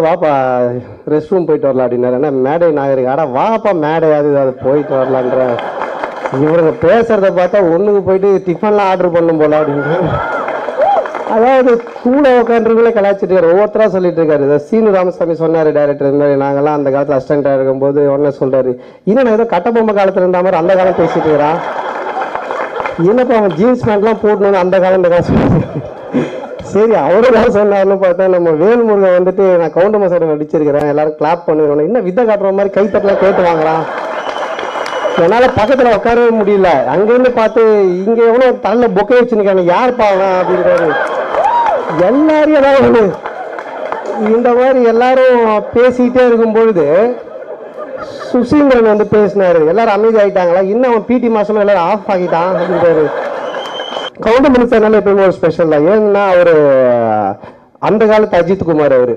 வாப்பா rest room போயிட்டு வரலாம் அப்படின்னாரு. என்ன மேடை நாகரிகம், ஆடா வாப்பா மேடையாது அது போயிட்டு வரலான்ற. இவருங்க பேசுறத பார்த்தா ஒண்ணுக்கு போயிட்டு டிஃபன்லாம் ஆர்டர் பண்ணும் போல அப்படின்னு. அதாவது கூட உட்காந்துருங்களே கலாச்சிட்டு இருக்காரு, ஒவ்வொருத்தரா சொல்லிட்டு இருக்காரு. சீனு ராமசாமி சொன்னாரு டைரக்டர், இந்த மாதிரி நாங்கெல்லாம் அந்த காலத்துல அசிஸ்டண்டா இருக்கும்போது உடனே சொல்றாரு, இன்னும் ஏதோ கட்டபொம்மை காலத்துல இருந்த மாதிரி அந்த காலம் பேசிட்டு இருக்கிறான். என்னப்பா அவன் ஜீன்ஸ் பேண்ட்லாம் போடணும்னு அந்த காலம் இந்த காலம் சொல்லிட்டு. சரி அவரு தான் சொன்னார்னு பார்த்தா நம்ம வேல்முருகன் வந்துட்டு நான் கவுண்டம சார் நடிச்சிருக்கிறேன் எல்லாரும் கிளாப் பண்ணுவேன், இன்னும் வித்தை காட்டுற மாதிரி கைத்தட்டலாம் கேட்டு வாங்கலாம். என்னால பக்கத்துல உட்காரவே முடியல. அங்கிருந்து பார்த்து இங்க எவ்வளோ தலையில பொக்கை வச்சுருக்காங்க, யார் பாவம் அப்படின்றாரு. எல்லாரையும் ஏதாவது இந்த மாதிரி எல்லாரும் பேசிக்கிட்டே இருக்கும் பொழுது சுசீந்திரன் வந்து பேசினாரு. எல்லாரும் அமைதி ஆயிட்டாங்களா, இன்னும் அவன் பிடி மாசமா எல்லாரும் ஆஃப் ஆகிட்டான் அப்படின்றாரு. கவுண்டமணி சார்னால எப்பயுமே ஒரு ஸ்பெஷல் தான். ஏன்னா அவரு அந்த காலத்து அஜித் குமார் அவரு